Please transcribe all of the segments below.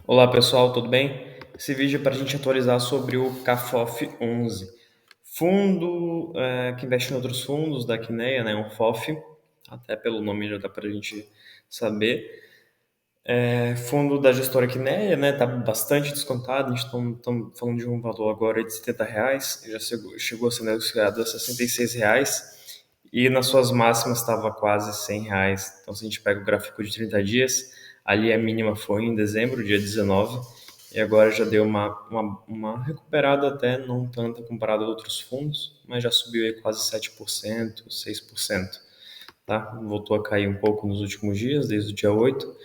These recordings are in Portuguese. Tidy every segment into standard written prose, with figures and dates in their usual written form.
Olá pessoal, tudo bem? Esse vídeo é para a gente atualizar sobre o CAFOF 11, fundo que investe em outros fundos da Quineia, né? Um FOF, até pelo nome já dá para a gente saber. Fundo da gestora Quineia, né? Tá bastante descontado, a gente está falando de um valor agora de R$ 70, já chegou a ser negociado a R$ 66 e nas suas máximas estava quase R$ 100. Então, se a gente pega o gráfico de 30 dias, ali a mínima foi em dezembro, dia 19, e agora já deu uma recuperada até, não tanta comparado a outros fundos, mas já subiu aí quase 7%, 6%, tá? Voltou a cair um pouco nos últimos dias, desde o dia 8,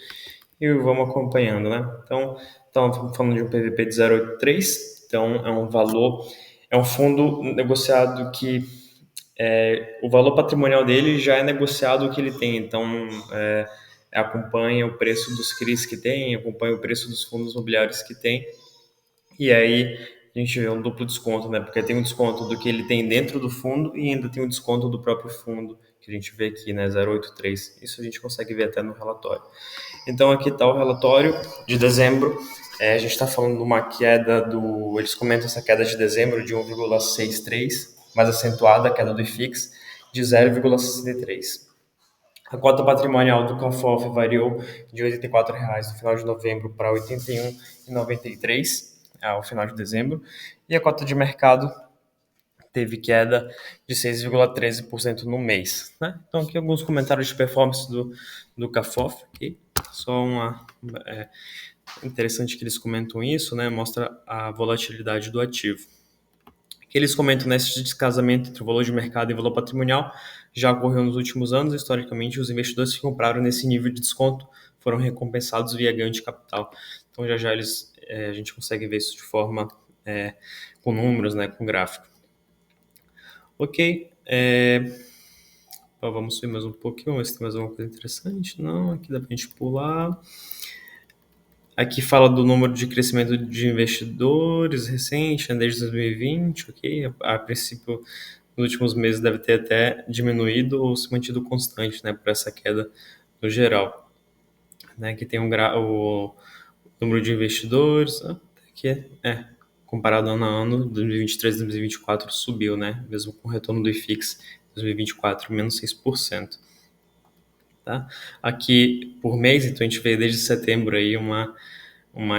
e vamos acompanhando, né? Então, estamos falando de um PVP de 0,83, então é um valor, é um fundo negociado que o valor patrimonial dele já é negociado o que ele tem, então acompanha o preço dos CRIs que tem, acompanha o preço dos fundos imobiliários que tem, e aí a gente vê um duplo desconto, né? Porque tem um desconto do que ele tem dentro do fundo e ainda tem um desconto do próprio fundo, que a gente vê aqui, né? 0,83. Isso a gente consegue ver até no relatório. Então aqui está o relatório de dezembro. A gente está falando de uma queda do. Eles comentam essa queda de dezembro de 1,63, mais acentuada a queda do IFIX de 0,63. A cota patrimonial do CAFOF variou de R$ 84 no final de novembro para R$ 81,93 ao final de dezembro. E a cota de mercado teve queda de 6,13% no mês, né? Então aqui alguns comentários de performance do CAFOF, aqui. Só interessante que eles comentam isso, né? Mostra a volatilidade do ativo. Que eles comentam nesse descasamento entre o valor de mercado e o valor patrimonial já ocorreu nos últimos anos. Historicamente, os investidores que compraram nesse nível de desconto foram recompensados via ganho de capital. Então já a gente consegue ver isso de forma com números, né, com gráfico. Ok, vamos subir mais um pouquinho, ver se tem mais alguma coisa interessante. Não, aqui dá para a gente pular. Aqui fala do número de crescimento de investidores recente, desde 2020, ok? A princípio, nos últimos meses deve ter até diminuído ou se mantido constante, né, por essa queda no geral. Né, que tem o número de investidores, aqui comparado ano a ano, 2023 e 2024 subiu, né, mesmo com o retorno do IFIX, 2024 menos 6%. Tá? Aqui por mês, então a gente vê desde setembro aí uma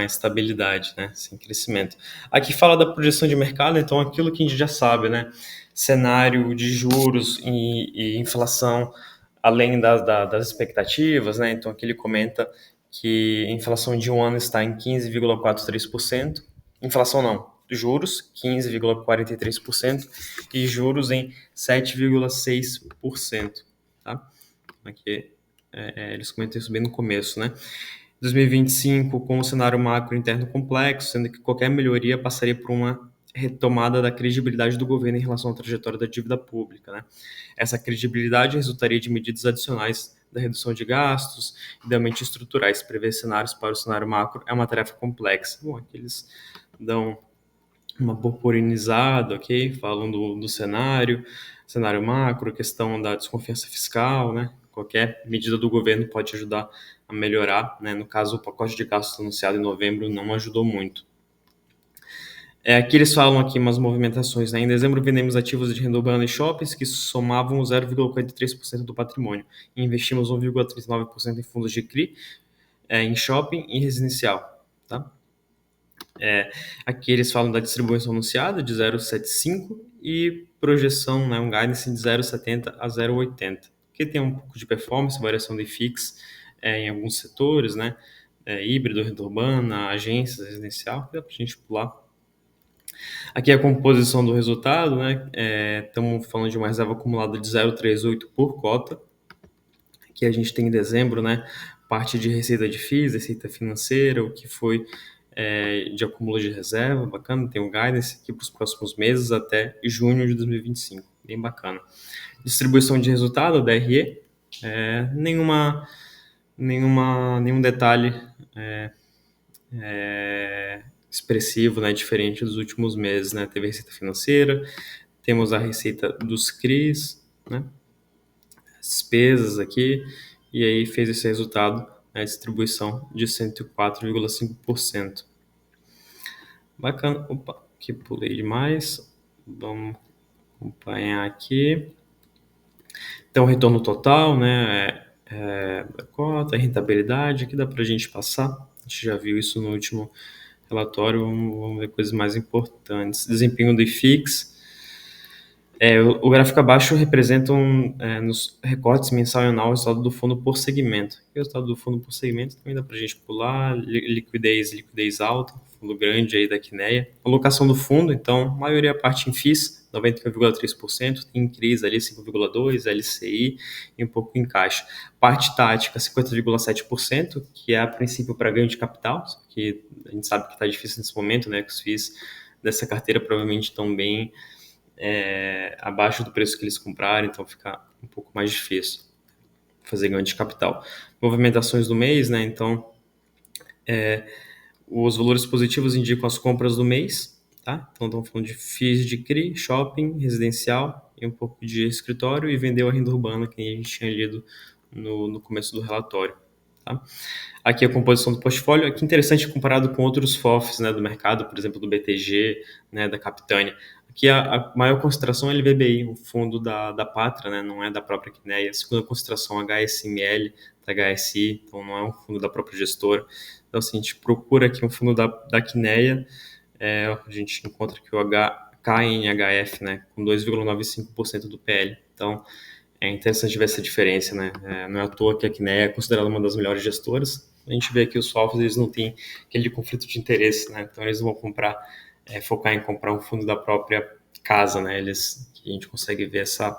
estabilidade, né, sem crescimento. Aqui fala da projeção de mercado, então aquilo que a gente já sabe, né, cenário de juros e inflação além das expectativas, né, então aqui ele comenta que a inflação de um ano está em 15,43%, inflação não, juros 15,43% e juros em 7,6%, tá? Aqui eles comentam isso bem no começo, né? 2025 com um cenário macro interno complexo, sendo que qualquer melhoria passaria por uma retomada da credibilidade do governo em relação à trajetória da dívida pública, né? Essa credibilidade resultaria de medidas adicionais da redução de gastos, idealmente estruturais. Prever cenários para o cenário macro é uma tarefa complexa. Bom, aqui eles dão uma purpurinizada, ok? Falam do cenário macro, questão da desconfiança fiscal, né? Qualquer medida do governo pode ajudar a melhorar, né? No caso, o pacote de gastos anunciado em novembro não ajudou muito. Aqui eles falam aqui umas movimentações, né? Em dezembro vendemos ativos de renda urbana e shoppings que somavam 0,43% do patrimônio e investimos 1,39% em fundos de CRI, em shopping e residencial, tá? Aqui eles falam da distribuição anunciada de 0,75 e projeção, né, um guidance de 0,70 a 0,80. Aqui tem um pouco de performance, variação de FIX em alguns setores, né, híbrido, renda urbana, agências, residencial, dá para a gente pular. Aqui é a composição do resultado, né, estamos falando de uma reserva acumulada de 0,38 por cota. Aqui a gente tem em dezembro, né, parte de receita de FIIs, receita financeira, o que foi de acúmulo de reserva, bacana, tem um guidance aqui para os próximos meses até junho de 2025, bem bacana. Distribuição de resultado, DRE, nenhum detalhe expressivo, né, diferente dos últimos meses, né, teve a receita financeira, temos a receita dos CRIs, né, despesas aqui, e aí fez esse resultado né, distribuição de 104,5%. Bacana. Opa, aqui pulei demais. Vamos acompanhar aqui. Então, retorno total, né, da cota, rentabilidade, aqui dá para a gente passar. A gente já viu isso no último relatório, vamos ver coisas mais importantes. Desempenho do IFIX. O gráfico abaixo representa nos recortes mensal e anual o resultado do fundo por segmento. E o resultado do fundo por segmento também dá para a gente pular, liquidez alta, fundo grande aí da Quineia. Alocação do fundo, então, maioria parte em FIIs, 91,3%, tem crise ali 5,2%, LCI e um pouco em caixa. Parte tática, 50,7%, que é a princípio para ganho de capital, que a gente sabe que está difícil nesse momento, né, que os FIIs dessa carteira provavelmente estão bem abaixo do preço que eles compraram, então fica um pouco mais difícil fazer ganho de capital. Movimentações do mês, né? Então, os valores positivos indicam as compras do mês, tá? Então, estamos falando de FIIs de CRI, shopping, residencial e um pouco de escritório e vendeu a renda urbana, que a gente tinha lido no começo do relatório, tá? Aqui a composição do portfólio, aqui interessante comparado com outros FOFs, né, do mercado, por exemplo, do BTG, né, da Capitânia. Aqui a maior concentração é LVBI, o fundo da Pátria, né, não é da própria Quineia. A segunda concentração HSML, da HSI, então não é um fundo da própria gestora. Então, assim, a gente procura aqui um fundo da Quineia, a gente encontra aqui o KNHF, né, com 2,95% do PL. Então, é interessante ver essa diferença, né? Não é à toa que a Quineia é considerada uma das melhores gestoras. A gente vê que os FOFs, eles não têm aquele conflito de interesse, né? Então, eles vão focar em comprar um fundo da própria casa, né? Que a gente consegue ver essa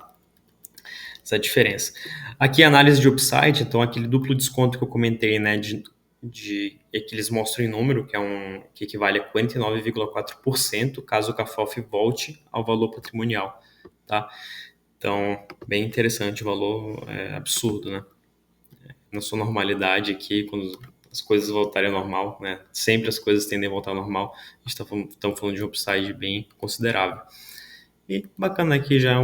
diferença. Aqui a análise de upside, então aquele duplo desconto que eu comentei, né? Que eles mostram em número, que equivale a 49,4%, caso o CAFOF volte ao valor patrimonial, tá? Então, bem interessante, o valor é absurdo, né? Na sua normalidade aqui, quando as coisas voltarem ao normal, né? Sempre as coisas tendem a voltar ao normal. A gente está falando de um upside bem considerável. E bacana aqui já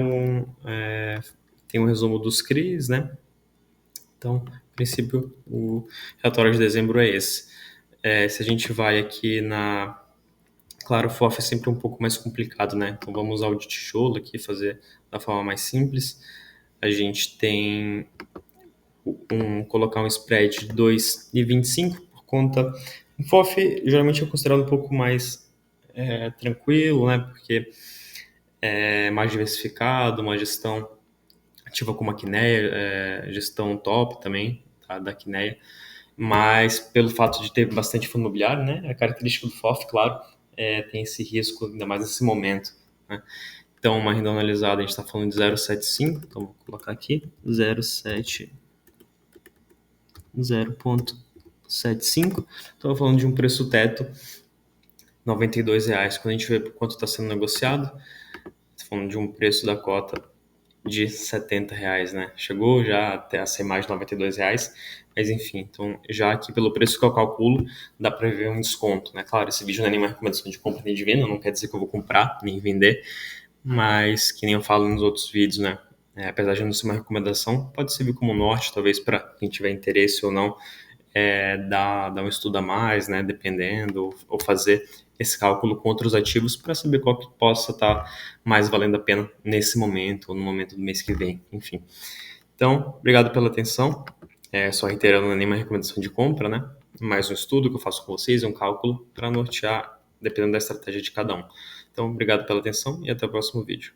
tem um resumo dos CRIs, né? Então, a princípio, o relatório de dezembro é esse. Se a gente vai aqui Claro, o FOF é sempre um pouco mais complicado, né? Então vamos usar o de tijolo aqui, fazer da forma mais simples. A gente tem colocar um spread de 2,25 por conta. O FOF geralmente é considerado um pouco mais tranquilo, né? Porque é mais diversificado, uma gestão ativa como a Quineia, gestão top também, tá? Da Quineia. Mas pelo fato de ter bastante fundo imobiliário, né? A característica do FOF, claro, tem esse risco, ainda mais nesse momento, né? Então, uma renda analisada, a gente está falando de 0,75, então vou colocar aqui, 0,75. Estou falando de um preço teto, R$ 92,00. Quando a gente vê por quanto está sendo negociado, está falando de um preço da cota de R$ 70,00, né? Chegou já até a ser mais de R$ 92,00, mas enfim, então já aqui pelo preço que eu calculo, dá para ver um desconto, né? Claro, esse vídeo não é nenhuma recomendação de compra nem de venda, não quer dizer que eu vou comprar nem vender, mas que nem eu falo nos outros vídeos, né? Apesar de não ser uma recomendação, pode servir como norte, talvez para quem tiver interesse ou não, dar um estudo a mais, né? Dependendo, ou fazer esse cálculo com outros ativos para saber qual que possa estar mais valendo a pena nesse momento ou no momento do mês que vem, enfim. Então, obrigado pela atenção. Só reiterando, não é nenhuma recomendação de compra, né? Mais um estudo que eu faço com vocês, um cálculo para nortear, dependendo da estratégia de cada um. Então, obrigado pela atenção e até o próximo vídeo.